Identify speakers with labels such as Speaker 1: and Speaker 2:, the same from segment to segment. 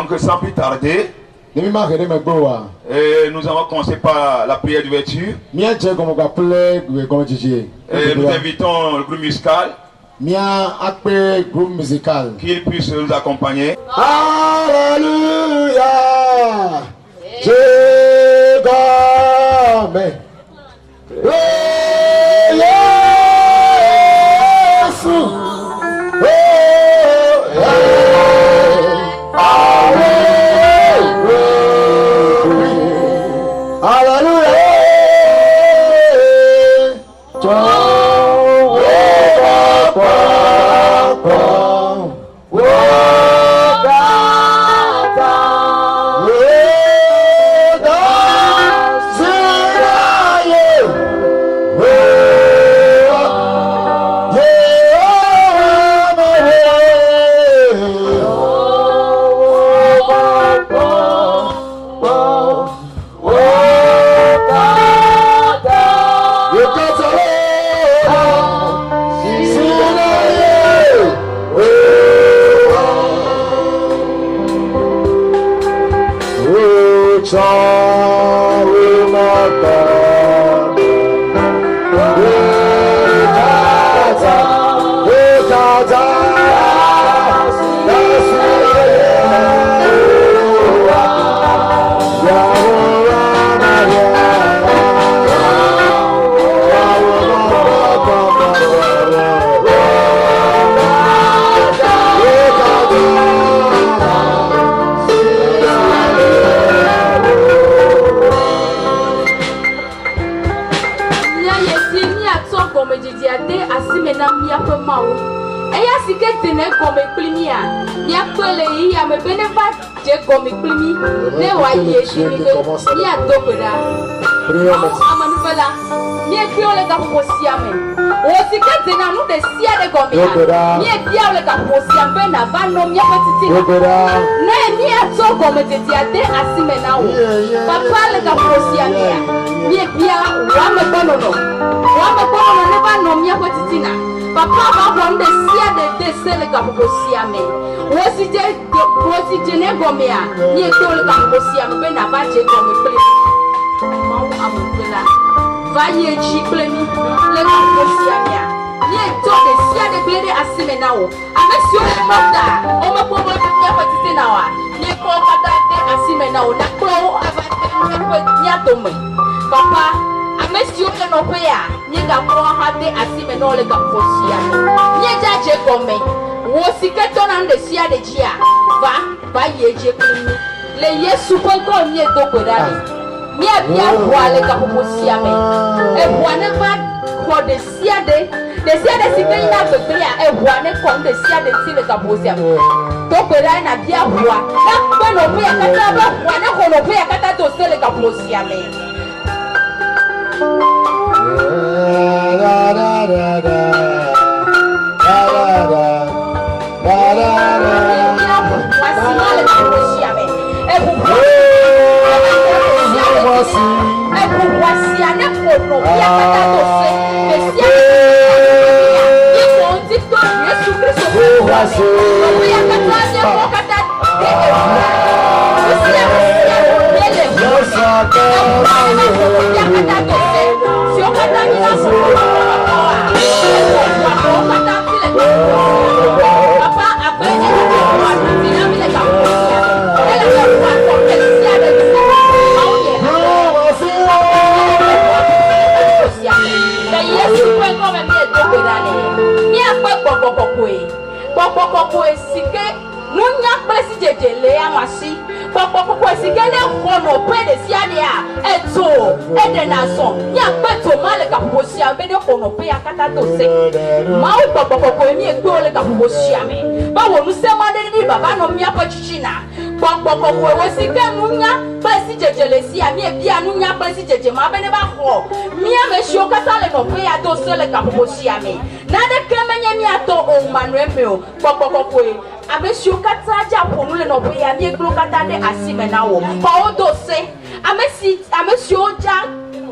Speaker 1: Donc sans plus tarder, et nous allons commencer par la prière d'ouverture. Et nous invitons le groupe musical qu'il puisse nous accompagner.
Speaker 2: Alléluia.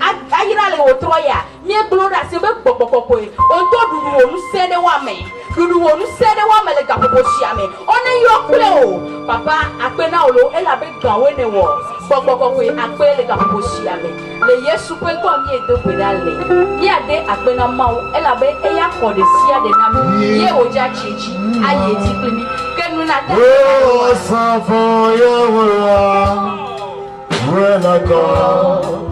Speaker 2: ayira le wotroya mi gloria se be gbogbogbogbo e on to dudu wonu se de wa me dudu wonu se de wa me le gapopo sia me oni yo kule o papa akpe na olo e la be gawe ne wo gbogbogbogbo e akpe le gapopo sia me le yesu pe ko mi e do pedale mi ade akpe na ma o e la be e ya ko de sia de na mi ye oja chichi aye ti plimi kenu na ta
Speaker 3: o safo yo wa when I go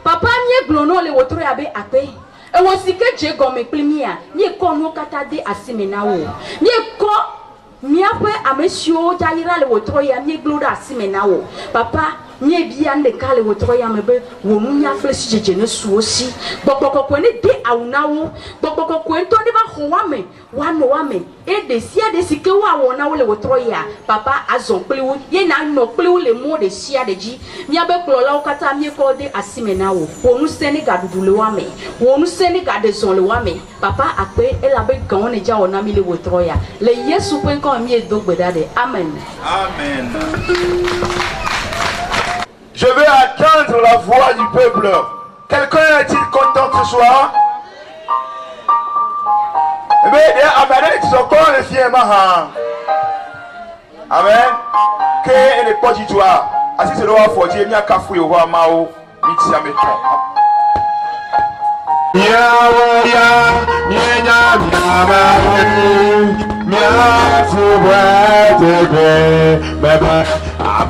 Speaker 2: papa mi glono le wotro ya be akpe e wo sike je gome plimia mi ko no kata de asimena wo mi ko mi ape amesio jaira le wotro ya mi glodo asimena wo papa mi bia nde kale wotro ya mebe wo nu nya fleshi jeje ne suosi gbogbogbogbo ne de awunawo gbogbogbogbo ento de ba hoame wame e de sia de sike wa wona wo le wotro ya papa azon pliwu ye na no pliwu le mo de sia de ji mi abe klola o kata mi ko de asimena wo wo nu seni gadudu le wame wo nu seni gade zon le wame papa akpe e la be gan ne ja wona mi le wotro ya le yesu pen ko mi e do gbedade amen
Speaker 1: amen. Je vais attendre la voix du peuple. Quelqu'un est-il content ce soir? Eh bien, amen, tu encore le fier, amen. Que n'est pas du tout. Assis sur le roi Fortier, il y a un café au roi Mao, Mixia Meton.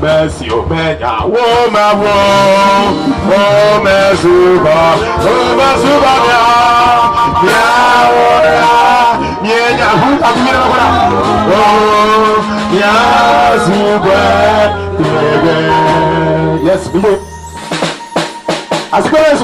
Speaker 3: Merci au Menya, oh ma voix, oh merci, oh merci, yes, we do. As well as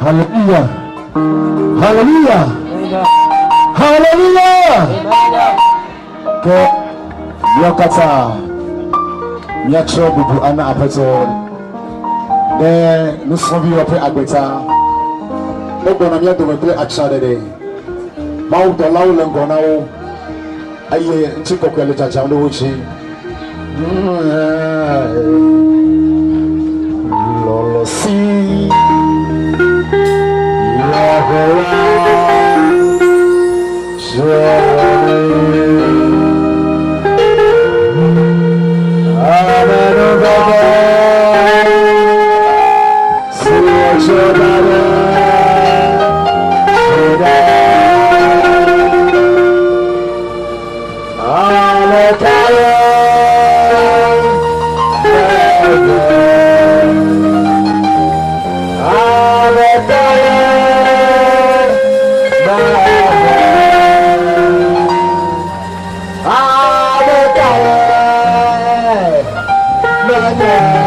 Speaker 3: Hallelujah. Hallelujah. Hallelujah. Ke yakata miacho bubu ana apeto de nusobi ope agbeta gbogbo na mi do me play action de ma o do lawo le ngona o aye nti kokele jaja lo wuchi lolo si
Speaker 4: Yeah.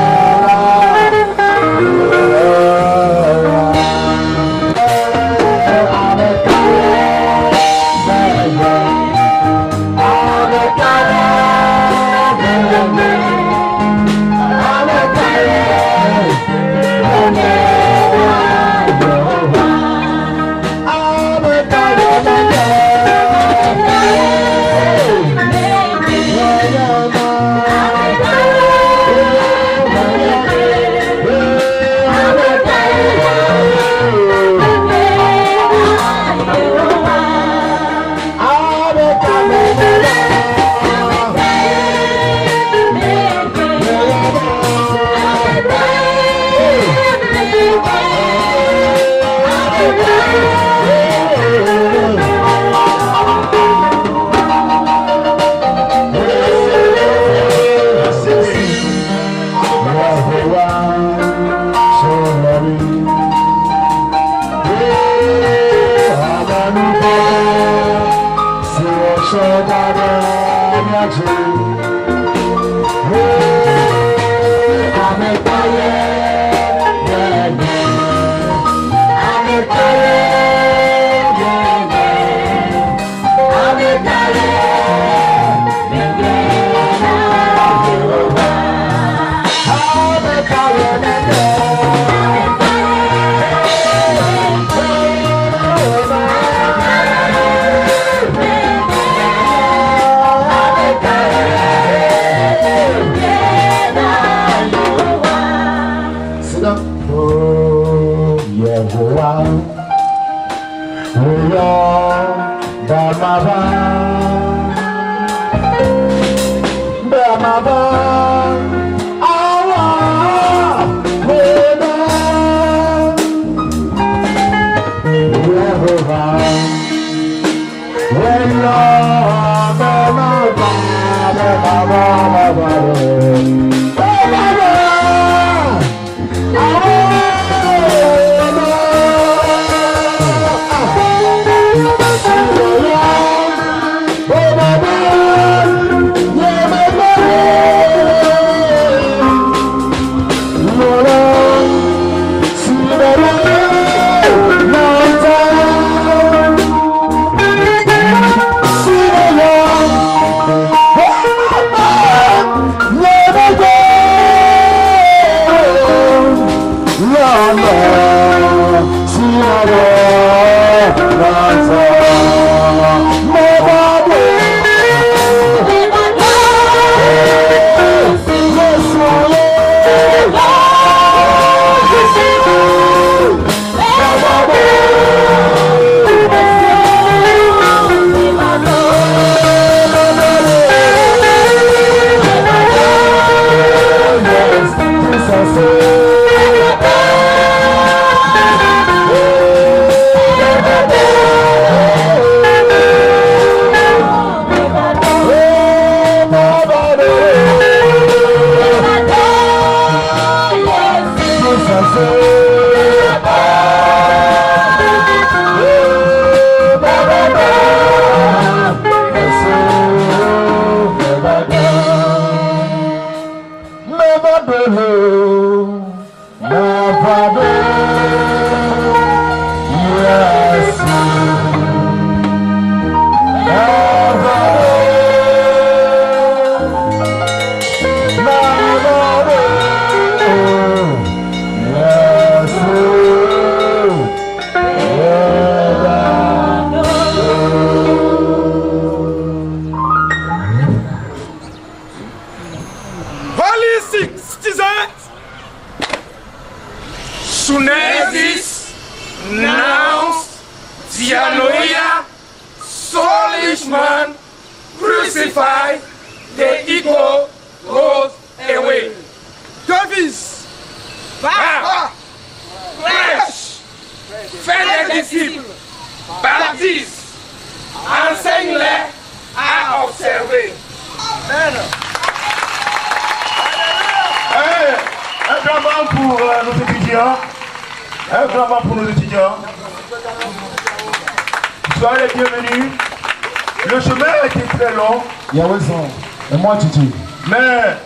Speaker 1: Mais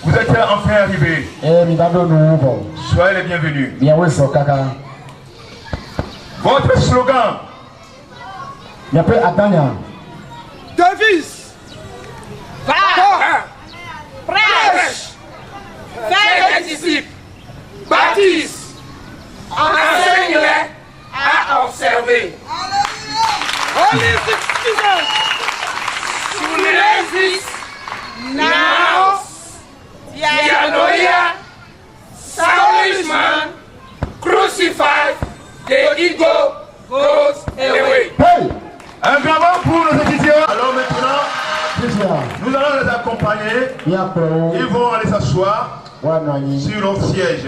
Speaker 1: vous êtes enfin arrivés. Soyez les bienvenus. Votre slogan.
Speaker 4: Devise. Prêche. Fais des disciples. Baptise. Enseigne-les à observer. Holy Jesus. Resist. Now, Dianoia, Salvation, crucified, the ego goes away.
Speaker 3: Hey!
Speaker 1: Un grand mot pour nos étudiants. Alors maintenant, nous allons les accompagner. Ils vont aller s'asseoir sur leur siège.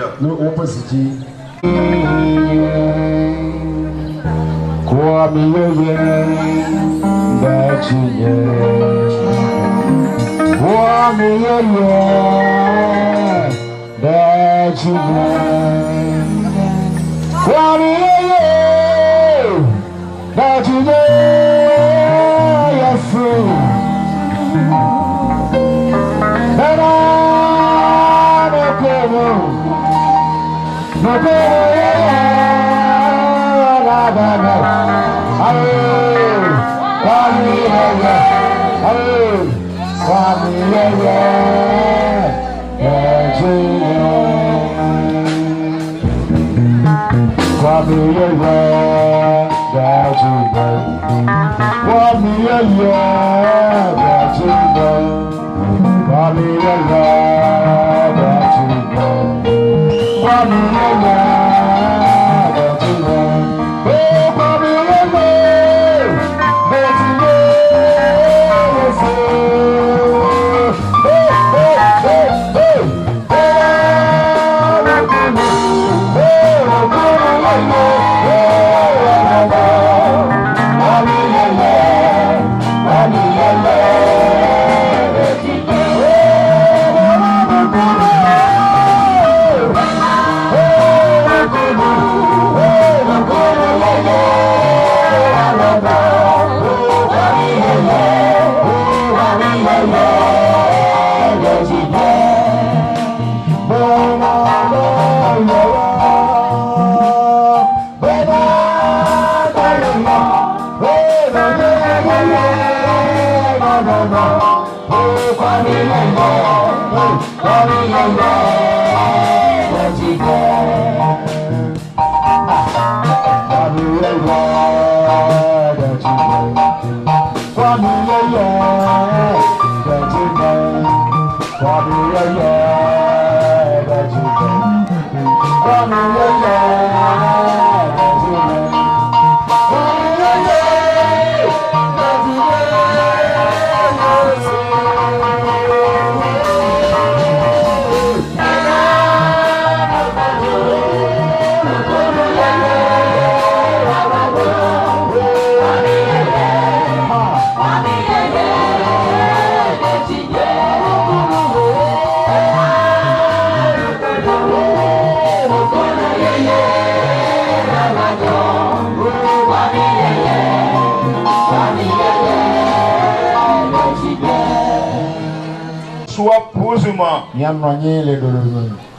Speaker 3: Yes,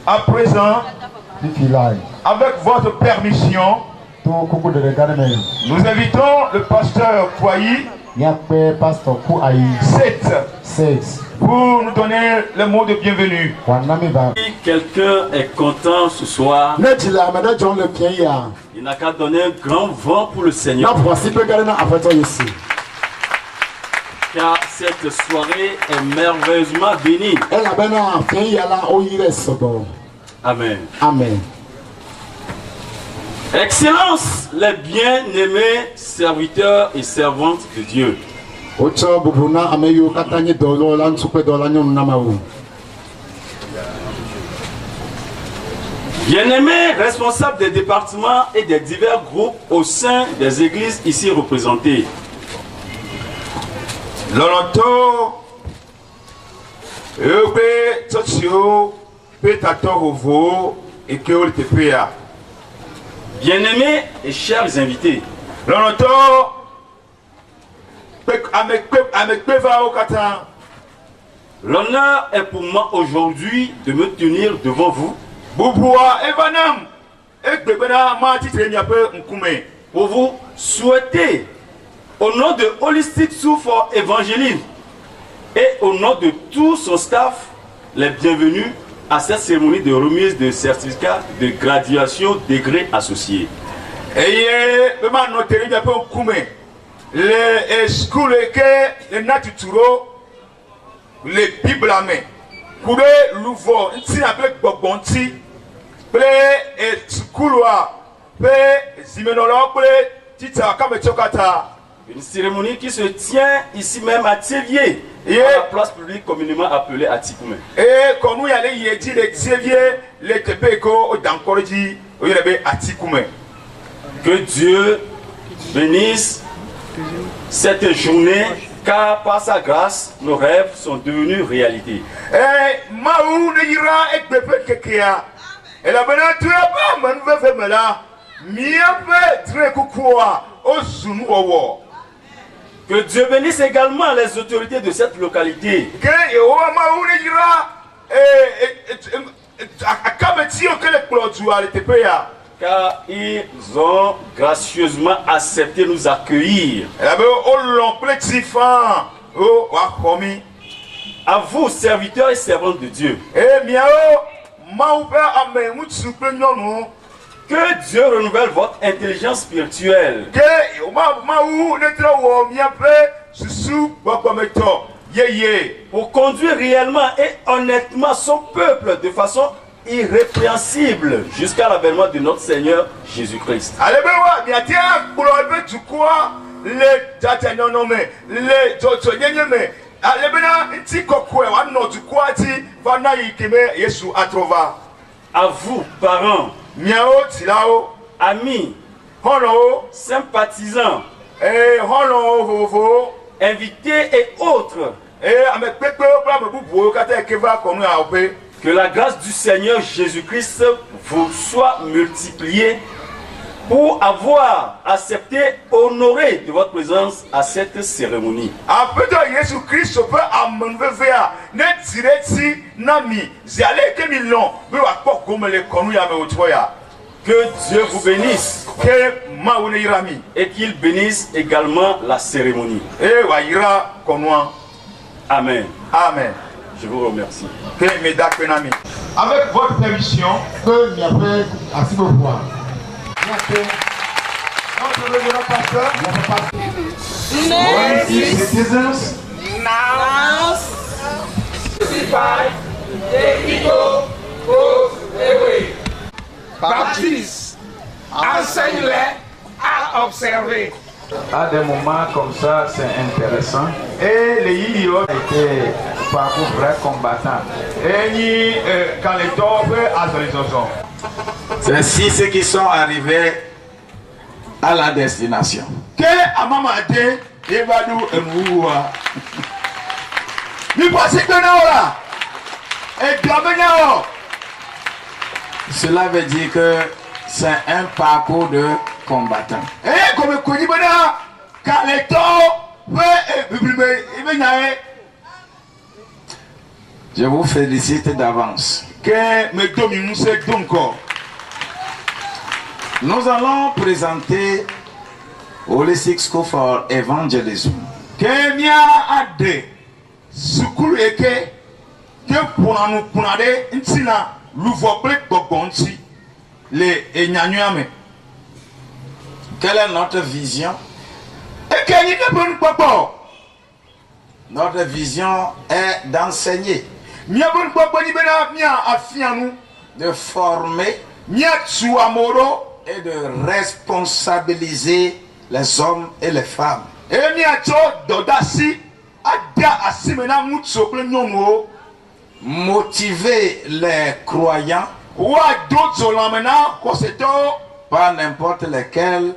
Speaker 1: À présent, avec votre permission, nous invitons le pasteur Kouaï pour nous donner le mot de bienvenue.
Speaker 5: Si quelqu'un est content ce soir, il n'a qu'à donner un grand vent pour le Seigneur. Car cette soirée est merveilleusement bénie. Amen.
Speaker 3: Amen.
Speaker 5: Excellence, les bien-aimés serviteurs et servantes de Dieu. Bien-aimés responsables des départements et des divers groupes au sein des églises ici représentées.
Speaker 1: Lolonto, Ebe, Totio, Petatovo, et Keoltepea.
Speaker 5: Bien-aimés et chers invités,
Speaker 1: Lolonto, Amekpeva Okata.
Speaker 5: L'honneur est pour moi aujourd'hui de me tenir devant vous
Speaker 1: Bouboua, Evanam, Ekbebena, Mati Treniape, Nkume.
Speaker 5: Pour vous souhaiter, au nom de Holistic Soup for Evangelism et au nom de tout son staff, les bienvenus à cette cérémonie de remise de certificat de graduation degré associé.
Speaker 1: Et les schools les natuturo, les bibles à main. Pour l'ouvre, si appelé Bobonti, pré et schooloa, pré Zimenologue, pré Tita Kametokata.
Speaker 5: Une cérémonie qui se tient ici même à Thévier, à la place publique communément appelée Atikoumé.
Speaker 1: Et comme nous y allons y dire les Thévier, les Tepeko, d'Ankorji, il y avait Atikoumé.
Speaker 5: Que Dieu bénisse cette journée, car par sa grâce, nos rêves sont devenus réalité.
Speaker 1: Eh, Maou ne ira et Bepet Kekia. Et la bonne tu as pas, man, veut là. Mia fait très coucoua au Zounou au.
Speaker 5: Que Dieu bénisse également les autorités de cette localité.
Speaker 1: Que Maou ne ira à Kametio que les clôtures étaient payées.
Speaker 5: Car ils ont gracieusement accepté de nous accueillir. À vous, serviteurs et servantes de Dieu, que Dieu renouvelle votre intelligence spirituelle. pour conduire réellement et honnêtement son peuple de façon irrépréhensible jusqu'à l'avènement de notre Seigneur Jésus-Christ. À vous, parents, amis, sympathisants, invités et autres, que la grâce du Seigneur Jésus-Christ vous soit multipliée pour avoir accepté, honoré de votre présence à cette cérémonie. Que Dieu vous bénisse et qu'il bénisse également la cérémonie. Amen.
Speaker 1: Amen.
Speaker 5: Je vous remercie.
Speaker 1: Avec votre permission,
Speaker 4: citizens now crucify the ego goes away. Baptiste, enseigne-les à observer.
Speaker 6: À des moments comme ça, c'est intéressant. Et les Yio étaient parcours vrais combattants. C'est ainsi ceux qui sont arrivés à la destination. Cela veut dire que c'est un parcours de combattant. Je vous félicite d'avance. Nous allons présenter Holistic School for Evangelism. Quelle est notre vision? Notre vision est d'enseigner, de former et de responsabiliser les hommes et les femmes. Motiver les croyants, pas n'importe lesquels,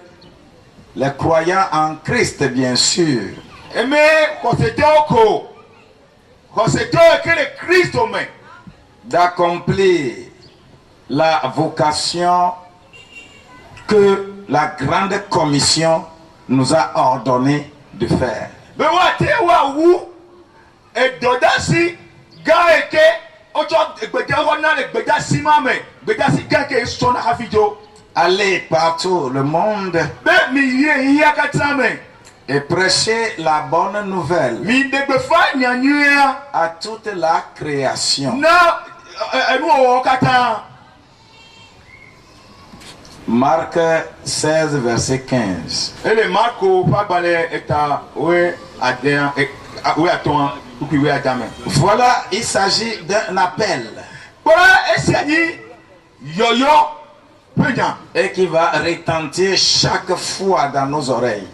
Speaker 6: les croyants en Christ bien sûr, d'accomplir la vocation que la grande commission nous a ordonné de faire. Aller partout le monde et prêcher la bonne nouvelle à toute la création. Marc 16, verset 15. Voilà, il s'agit d'un appel et qui va retentir chaque fois dans nos oreilles.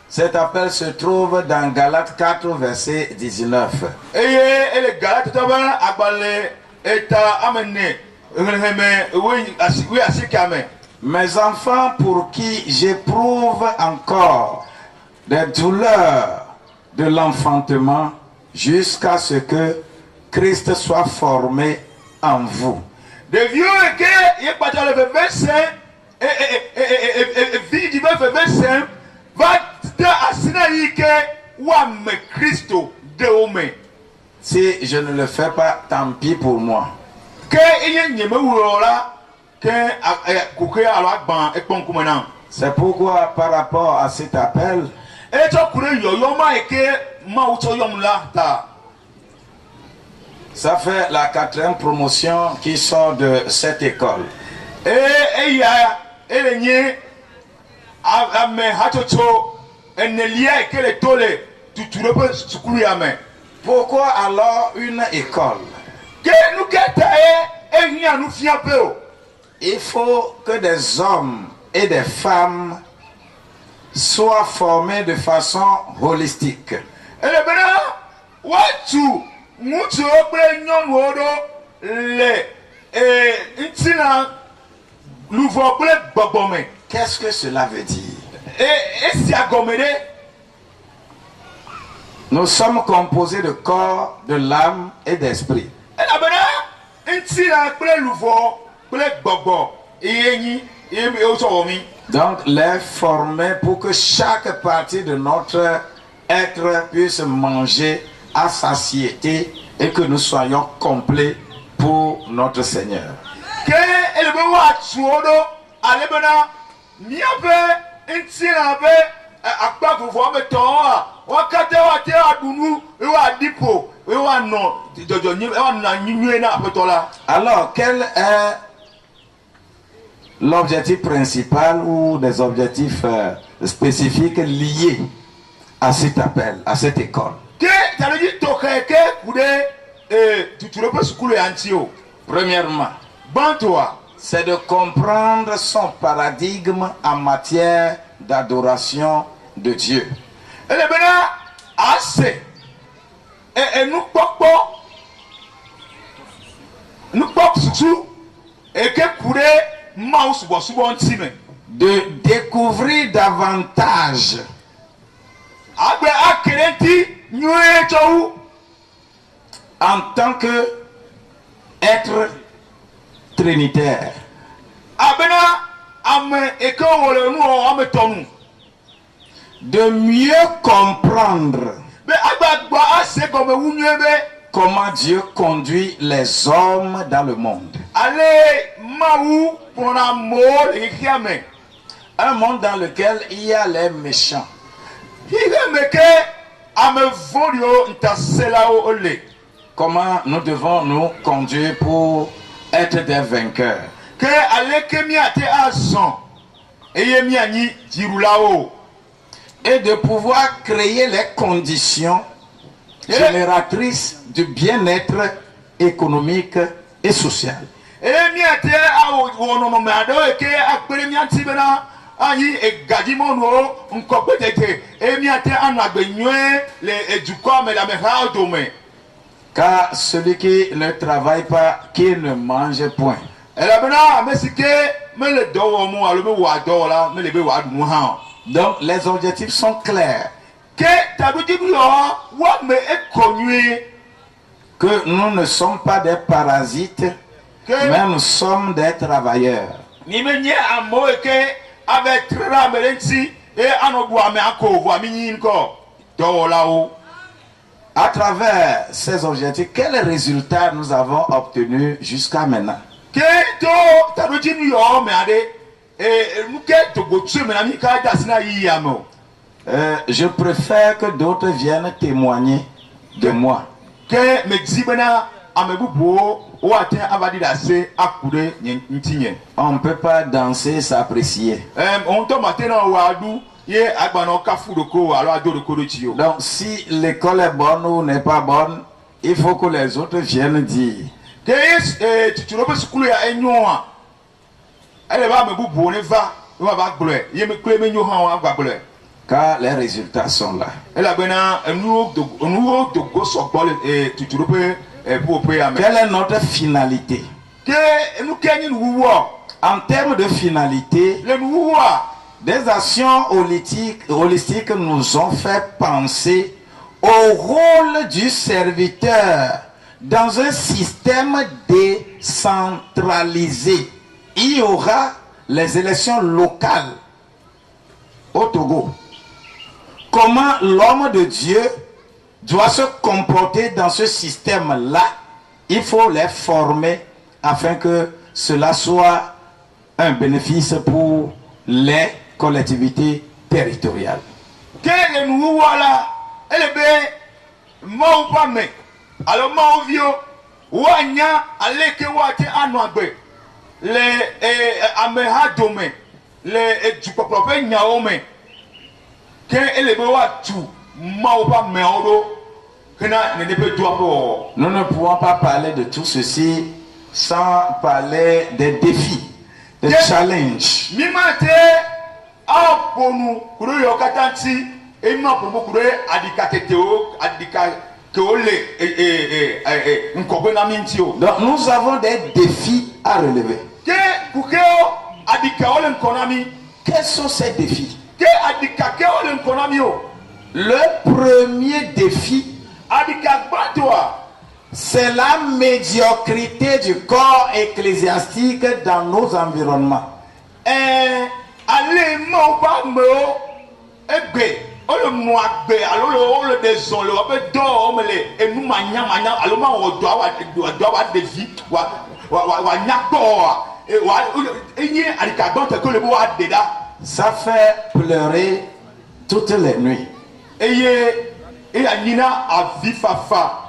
Speaker 6: Cet appel se trouve dans Galates 4, verset 19. Mes enfants, pour qui j'éprouve encore des douleurs de l'enfantement jusqu'à ce que Christ soit formé en vous. Si je ne le fais pas, tant pis pour moi. C'est pourquoi par rapport à cet appel, ça fait la 4e promotion qui sort de cette école.
Speaker 1: elenye ame hatoto enelia ekele tole tuturepe sukulu ya me.
Speaker 6: Pourquoi alors une école?
Speaker 1: Que nous et nous fions peu.
Speaker 6: Il faut que des hommes et des femmes soient formés de façon holistique.
Speaker 1: Et le bénin, watu mutu obre nyon wodo le intina louvo ble bobome.
Speaker 6: Qu'est-ce que cela veut dire?
Speaker 1: Et si agomede.
Speaker 6: Nous sommes composés de corps, de l'âme et d'esprit.
Speaker 1: Et la bénin, intina ble louvo ble bobo yeni yemi osomi.
Speaker 6: Donc les former pour que chaque partie de notre être puisse manger à satiété et que nous soyons complets pour notre Seigneur.
Speaker 1: Que elebe wa tuodo alebena miabe intina be akpa fufu me ton wakata wa te adunu e wa dipo e wa no jojo ni e wa na nyinwe na apetola.
Speaker 6: Alors quel est l'objectif principal ou des objectifs spécifiques liés à cet appel, à cette école? Premièrement, c'est de comprendre son paradigme en matière d'adoration de Dieu. De découvrir davantage en tant que être trinitaire. De mieux comprendre comment Dieu conduit les hommes dans le monde. Un monde dans lequel il y a les méchants. Comment nous devons nous conduire pour être des vainqueurs. Et de pouvoir créer les conditions génératrices du bien-être économique et social. Car celui qui ne travaille pas, qui ne mange point. Donc les objectifs sont clairs. Que nous ne sommes pas des parasites, mais nous sommes des travailleurs. À travers ces objectifs, quels résultats nous avons obtenus jusqu'à maintenant? Je préfère que d'autres viennent témoigner de moi. On ne peut pas danser, s'apprécier. Donc si l'école est bonne ou n'est pas bonne, il faut que les autres viennent dire. Car les résultats sont là. Quelle est notre finalité? En termes de finalité, des actions holistiques nous ont fait penser au rôle du serviteur dans un système décentralisé. Il y aura les élections locales au Togo. Comment l'homme de Dieu doit se comporter dans ce système-là? Il faut les former afin que cela soit un bénéfice pour les collectivités territoriales.
Speaker 1: le du peuple nyaome que ele be wa tu ma ou pas meodo que na ne peut toi pour.
Speaker 6: Nous ne pouvons pas parler de tout ceci sans parler des défis, des challenges.
Speaker 1: Mimate a ponu kuro yo katanti e ma pomo kuro adika teteo adika keole nkogwe na mintio.
Speaker 6: Donc nous avons des défis à relever.
Speaker 1: Que kukeo adika ole nkonami.
Speaker 6: Quels sont ces défis?
Speaker 1: Que adika ke ole nkonami o.
Speaker 6: Le premier défi,
Speaker 1: adika gbatwa,
Speaker 6: c'est la médiocrité du corps ecclésiastique dans nos environnements.
Speaker 1: Allez, mon pas me ebe, on le moabe, alors on le déson, le wabe d'or, et nous mania, alors on doit défi, wa nyako, et y a des cadons que le bois déda.
Speaker 6: Ça fait pleurer toutes les nuits.
Speaker 1: Et a nina a vifafa.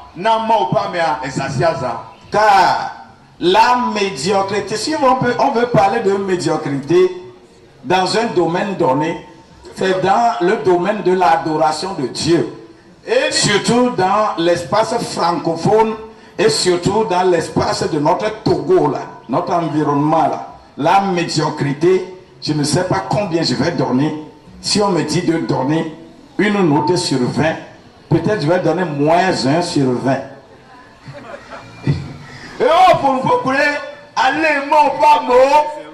Speaker 6: Car la médiocrité, si on veut parler de médiocrité dans un domaine donné, c'est dans le domaine de l'adoration de Dieu. Et surtout dans l'espace francophone et surtout dans l'espace de notre Togo, là, notre environnement. Là. La médiocrité, je ne sais pas combien je vais donner. Si on me dit de donner une note sur 20, peut-être je vais donner moins 1 sur 20.
Speaker 1: Et oh, pour vous, allez, mon pas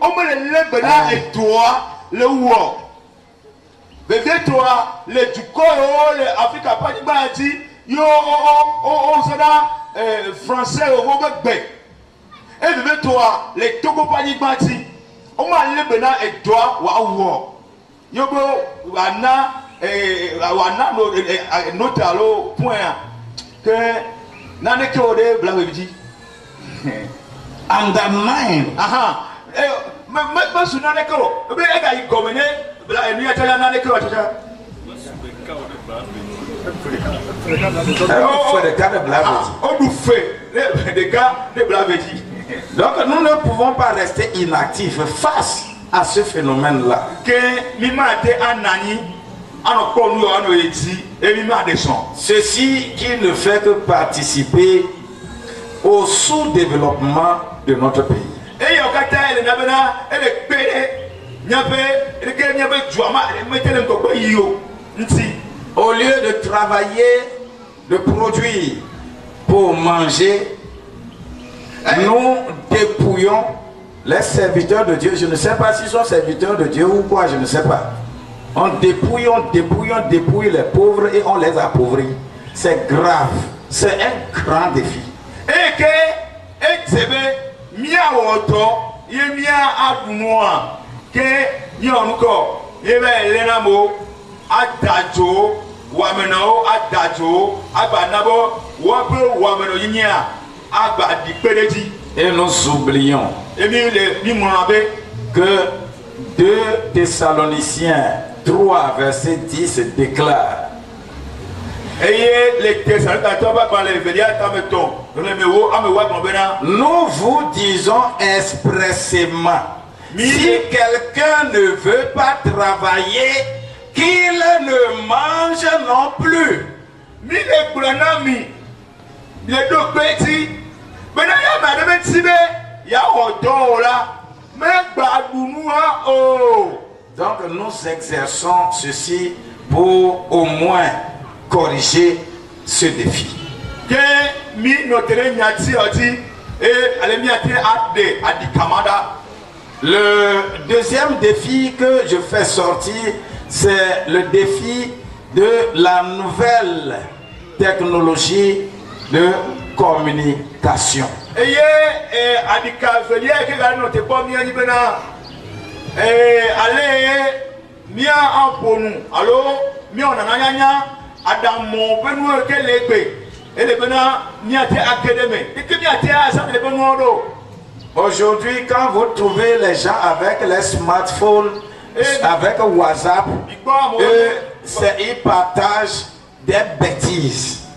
Speaker 1: on me le lève là et toi, le war. Bébé, toi, le Duco, le Afrique, pas de bâti, yo, français, au bec. Et bébé, toi, les Togo, pas de bâti, on m'a levé là et toi, waouh. Yo, wana. Notalo point que nane que ode blaveji
Speaker 6: underline
Speaker 1: mais sur nane que be ega yi gomene bla enu ya tala nane que tata on nous fait des cas de blaveji.
Speaker 6: Donc nous ne pouvons pas rester inactifs face à ce phénomène-là.
Speaker 1: Que mimate anani.
Speaker 6: Ceci qui ne fait que participer au sous-développement de notre pays. Au lieu de travailler, de produire pour manger, nous dépouillons les serviteurs de Dieu. Je ne sais pas s'ils sont serviteurs de Dieu ou quoi, je ne sais pas. On dépouille les pauvres et on les appauvrit. C'est grave. C'est un grand défi.
Speaker 1: Et que, mia woto, ye mia adunoa, que yonko, yebe lenamo, adajo, wamenao, adajo, abanabo, wabe, wameno yinia, abadi pereji.
Speaker 6: Et nous oublions que 2 Thessaloniciens 3 verset 10 déclare: nous vous disons expressément, si quelqu'un ne veut pas travailler, qu'il ne mange non plus. Donc nous exerçons ceci pour au moins corriger ce défi. Le deuxième défi que je fais sortir, c'est le défi de la nouvelle technologie de communication. Aujourd'hui, quand vous trouvez les gens avec les smartphones, avec WhatsApp, ils partagent des bêtises.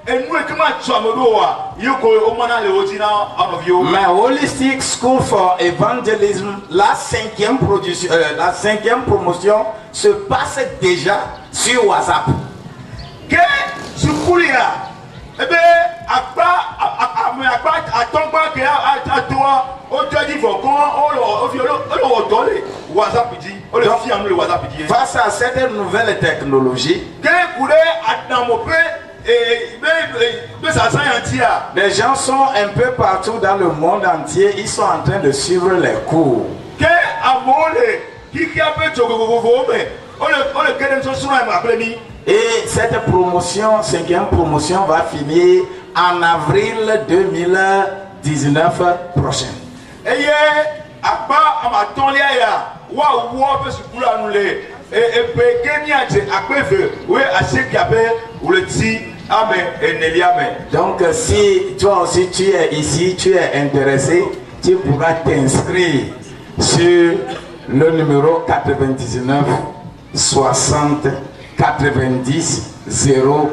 Speaker 1: et nous et comment tu as me yoko au mana le otina avio.
Speaker 6: Mais Holistic School for Evangelism, la cinquième promotion se passe déjà sur WhatsApp.
Speaker 1: Que sukulia ebe akpa atongba ke atoa o tadi fo kon o fi o dole WhatsApp dit o le fi anu le WhatsApp dit.
Speaker 6: Face à cette nouvelle technologie,
Speaker 1: que kure adamope
Speaker 6: les gens sont un peu partout dans le monde entier, ils sont en train de suivre les cours.
Speaker 1: Que amole qui a fait
Speaker 6: et cette promotion, cinquième promotion, va finir en avril 2019 prochain.
Speaker 1: Et
Speaker 6: donc si toi aussi tu es ici, tu es intéressé, tu pourras t'inscrire sur le numéro 99 60 90 00.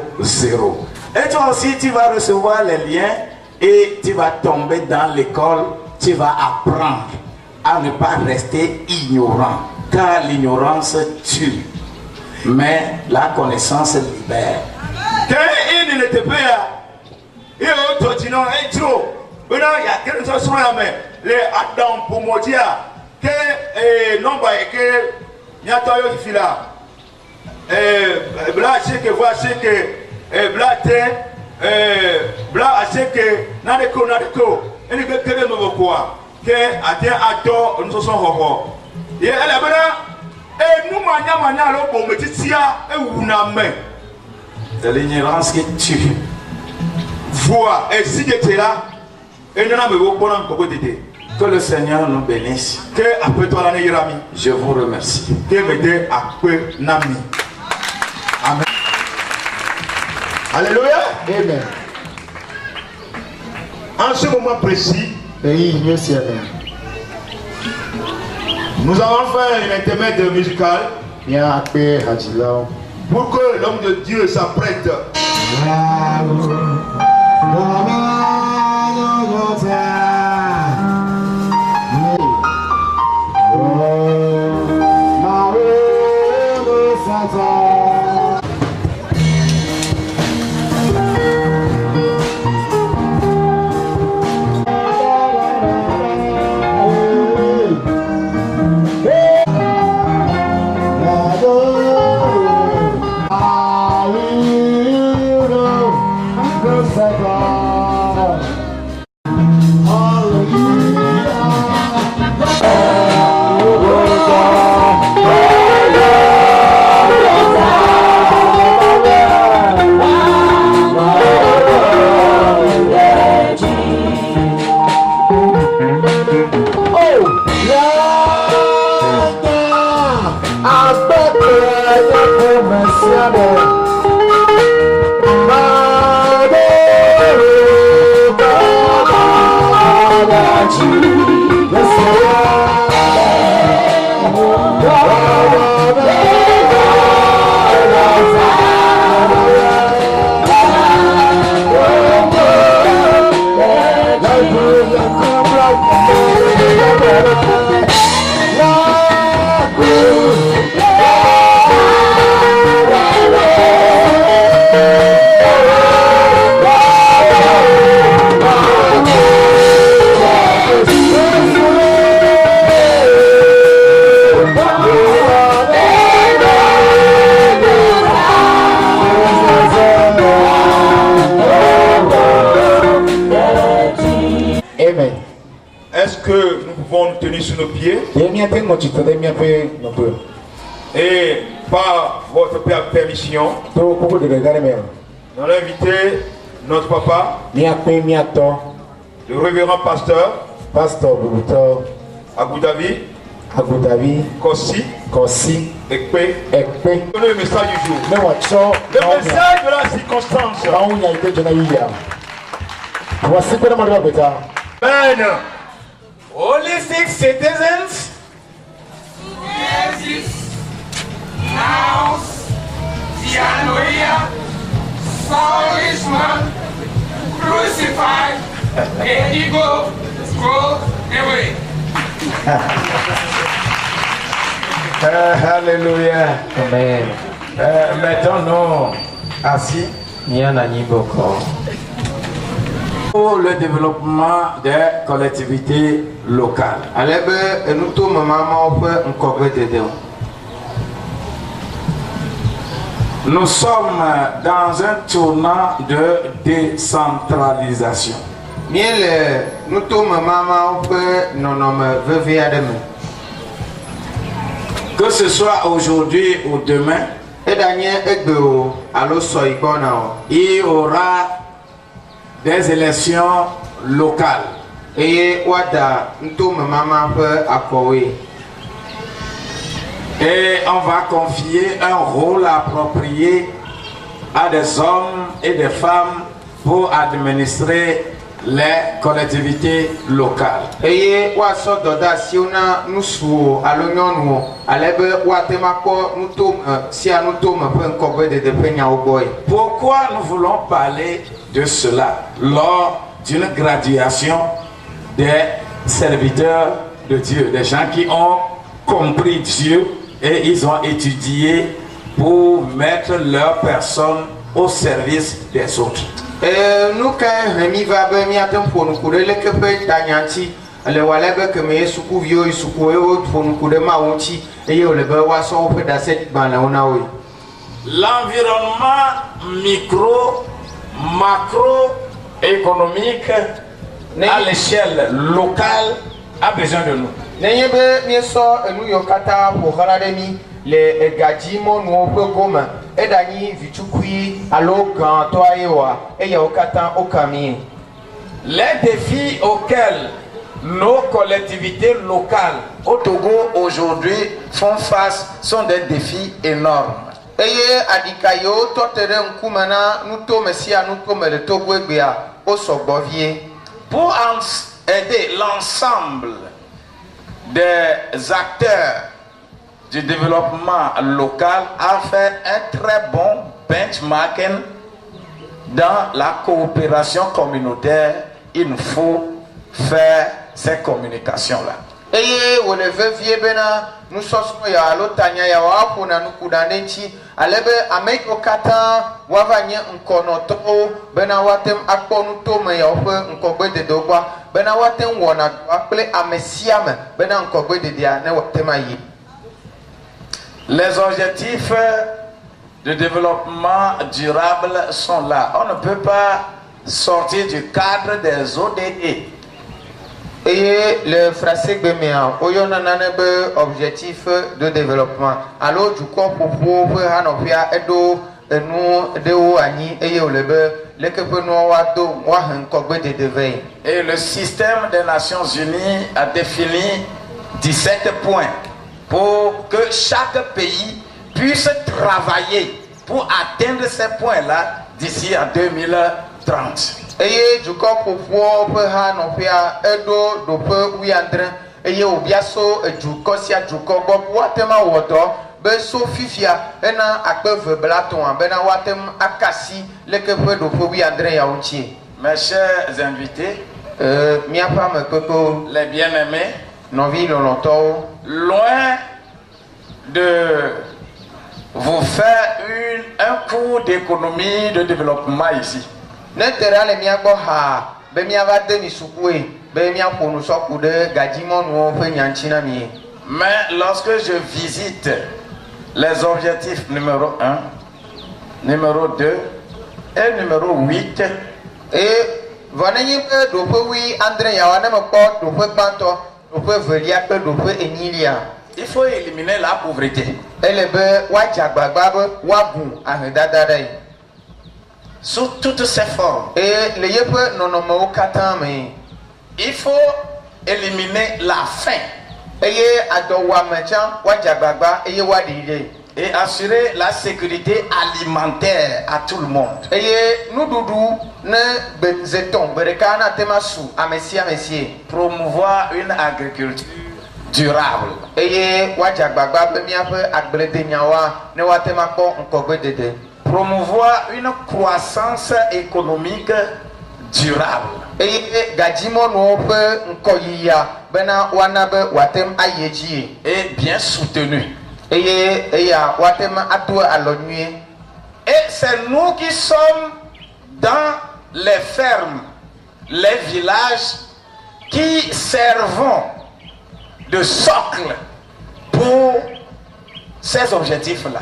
Speaker 6: Et toi aussi tu vas recevoir les liens et tu vas tomber dans l'école, tu vas apprendre à ne pas rester ignorant, car l'ignorance tue, mais la connaissance libère.
Speaker 1: il n'était pas et autre dit non et trop maintenant il y a quelque chose sur la main les Adam pour me dire que non bah que il y a toi qui fait là bla c'est que voici que bla te bla c'est que n'a de ko et ne que me quoi que atteint à toi nous sommes hors et elle a bien et nous mania lo bon metia et una main.
Speaker 6: C'est l'ignorance qui tue.
Speaker 1: Vois, et si tu es là, et nous n'avons pas encore d'aider.
Speaker 6: Que le Seigneur nous bénisse.
Speaker 1: Que après toi l'année Irami.
Speaker 6: Je vous remercie.
Speaker 1: Que m'aider après Nami. Amen. Alléluia.
Speaker 3: Amen.
Speaker 1: En ce moment précis, nous allons faire une intermède musicale pour que l'homme de Dieu s'apprête. Est-ce que nous pouvons nous tenir sur nos pieds et par votre permission, nous allons inviter notre papa, le révérend pasteur Abou David Kossi Ekpe. Le message du jour. Le message de la circonstance. Amen.
Speaker 6: Holistic citizens,
Speaker 4: now, Dianoia, saw this man crucified, and he go away.
Speaker 6: Alléluia.
Speaker 7: Amen.
Speaker 6: Mettons-nous assis. Pour le développement des collectivités locales. Nous sommes dans un tournant de décentralisation. Que ce soit aujourd'hui ou demain, il y aura des élections locales. Et on va confier un rôle approprié à des hommes et des femmes pour administrer les collectivités locales. Pourquoi nous voulons parler de cela lors d'une graduation des serviteurs de Dieu, des gens qui ont compris Dieu et ils ont étudié pour mettre leur personne au service des autres. Nous l'environnement micro, macroéconomique à l'échelle locale a besoin de nous. Les défis auxquels nos collectivités locales au Togo aujourd'hui font face sont des défis énormes. Pour aider l'ensemble des acteurs du développement local à faire un très bon benchmarking dans la coopération communautaire, il nous faut faire ces communications-là. Les objectifs de développement durable sont là. On ne peut pas sortir du cadre des ODD. Et le français béméa, objectif de développement. Alors du corps pour Hanopia Edo et le système des Nations Unies a défini 17 points pour que chaque pays puisse travailler pour atteindre ces points-là d'ici à 2030. Et du corps pour Hanopia Edo dope Wiandre et Obiaso et du Kosia du Kobo Watema Wodo. Mes chers invités, les bien-aimés, loin de vous faire un cours d'économie de développement ici, mais lorsque je visite les objectifs numéro 1, numéro 2 et numéro 8, et il faut éliminer la pauvreté. Sous toutes ses formes. Il faut éliminer la faim. Et assurer la sécurité alimentaire à tout le monde. Promouvoir une agriculture durable. promouvoir une croissance économique durable. Et bien soutenue. Et c'est nous qui sommes dans les fermes, les villages, qui servons de socle pour ces objectifs-là.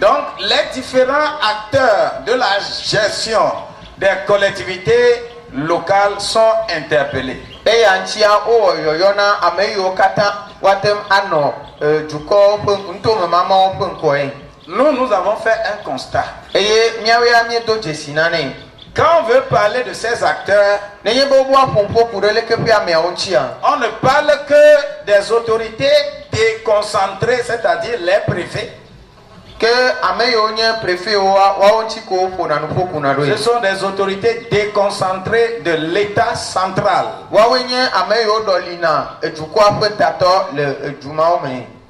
Speaker 6: Donc, les différents acteurs de la gestion des collectivités locales sont interpellés. Nous avons fait un constat. Quand on veut parler de ces acteurs, on ne parle que des autorités déconcentrées, c'est-à-dire les préfets. Ce sont des autorités déconcentrées de l'État central.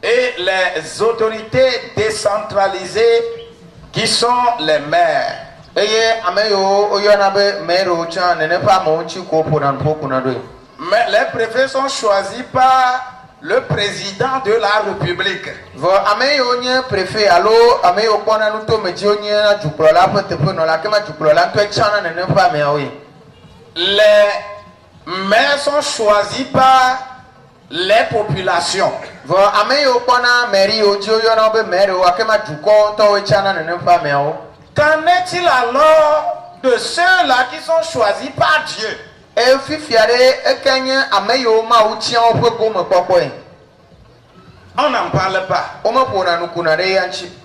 Speaker 6: Et les autorités décentralisées qui sont les maires. Mais les préfets sont choisis par le président de la République. Les maires sont choisis par les populations. Qu'en est-il alors de ceux-là qui sont choisis par Dieu? On n'en parle pas.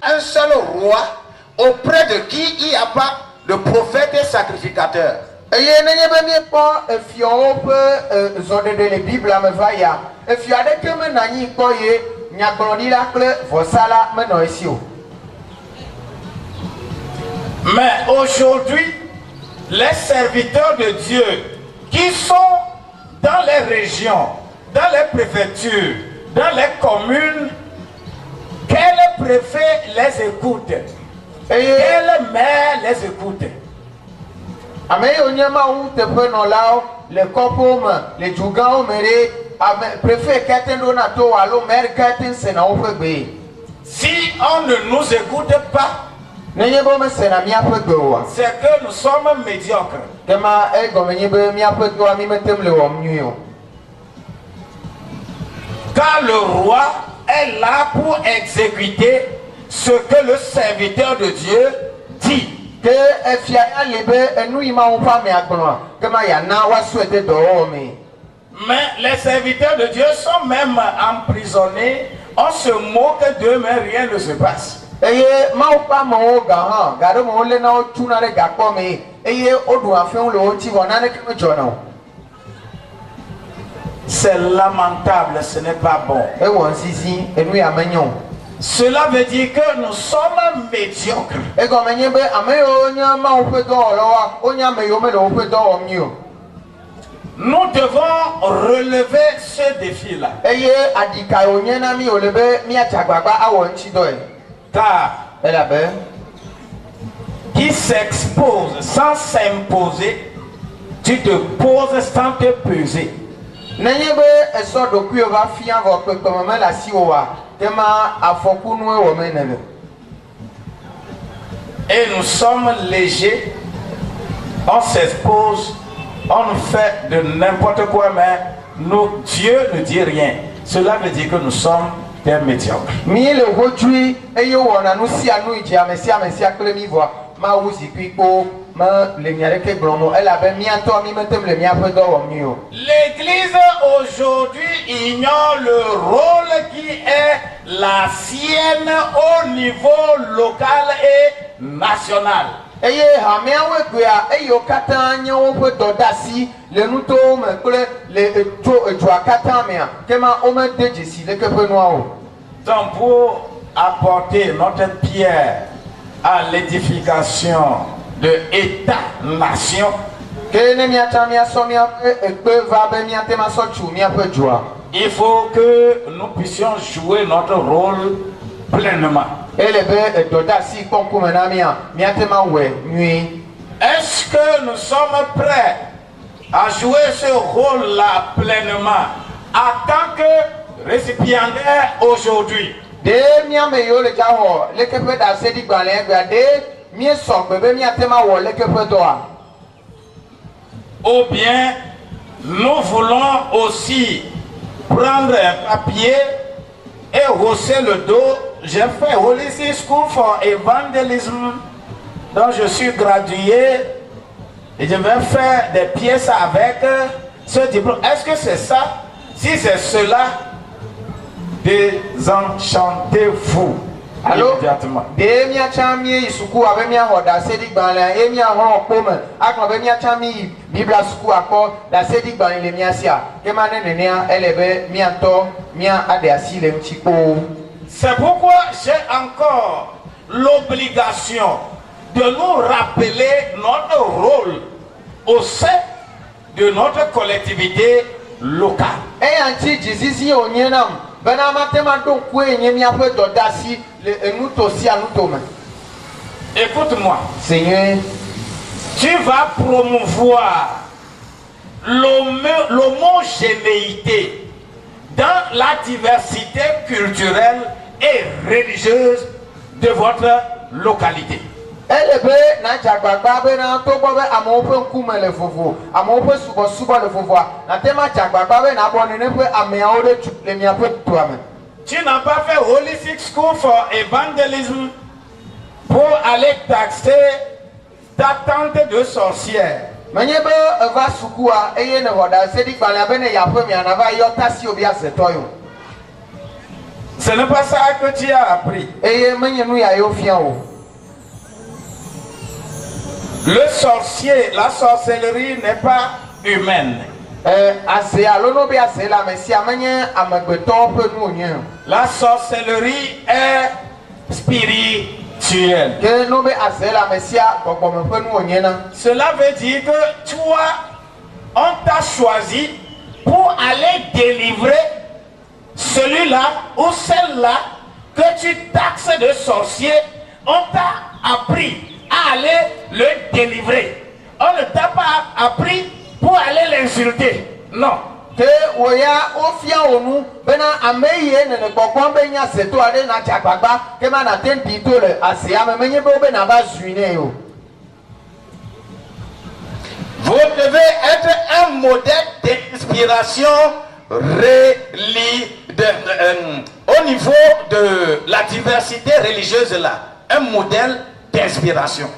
Speaker 6: Un seul roi auprès de qui il n'y a pas de prophète et sacrificateur. Mais aujourd'hui, les serviteurs de Dieu qui sont dans les régions, dans les préfectures, dans les communes, quel préfet les écoute? Quel maire les écoute? Si on ne nous écoute pas, c'est que nous sommes médiocres. Car le roi est là pour exécuter ce que le serviteur de Dieu dit. Mais les serviteurs de Dieu sont même emprisonnés. On se moque d'eux, mais rien ne se passe. C'est lamentable, ce n'est pas bon. Cela veut dire que nous sommes médiocres. Nous devons relever ce défi-là. Car qui s'expose sans s'imposer, tu te poses sans te peser. Et nous sommes légers, on s'expose, on fait de n'importe quoi, mais Dieu ne dit rien. Cela veut dire que nous sommes des médiocres. L'église aujourd'hui ignore le rôle qui est la sienne au niveau local et national. Donc pour apporter notre pierre à l'édification de État-nation, Il faut que nous puissions jouer notre rôle pleinement. Est-ce que nous sommes prêts à jouer ce rôle-là pleinement en tant que récipiendaire aujourd'hui? Ou bien nous voulons aussi prendre un papier et hausser le dos. J'ai fait Holistic School for Evangelism, dont je suis gradué, et je vais faire des pièces avec ce diplôme. Est-ce que c'est ça? Si c'est cela, désenchantez-vous.
Speaker 7: Alors,
Speaker 6: immédiatement. C'est pourquoi j'ai encore l'obligation de nous rappeler notre rôle au sein de notre collectivité locale. Écoute-moi,
Speaker 7: Seigneur,
Speaker 6: tu vas promouvoir l'homogénéité dans la diversité culturelle et religieuse de votre localité. Tu n'as pas fait Holistic School for Evangelism pour aller taxer ta tante de sorcière. Ce n'est pas ça que tu as appris. Le sorcier, la sorcellerie n'est pas humaine. La sorcellerie est spirituelle. Cela veut dire que toi, on t'a choisi pour aller délivrer celui-là ou celle-là que tu taxes de sorcier. On t'a appris à aller le délivrer. On ne t'a pas appris pour aller l'insulter. Non. Vous devez être un modèle d'inspiration au niveau de la diversité religieuse là. Un modèle d'inspiration.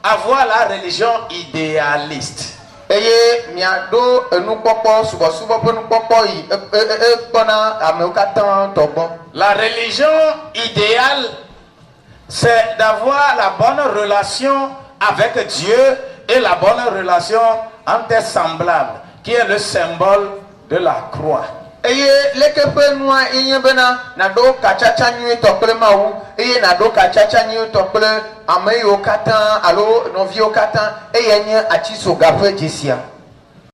Speaker 6: Avoir la religion idéaliste. La religion idéale, c'est d'avoir la bonne relation avec Dieu et la bonne relation entre tes semblables, qui est le symbole de la croix.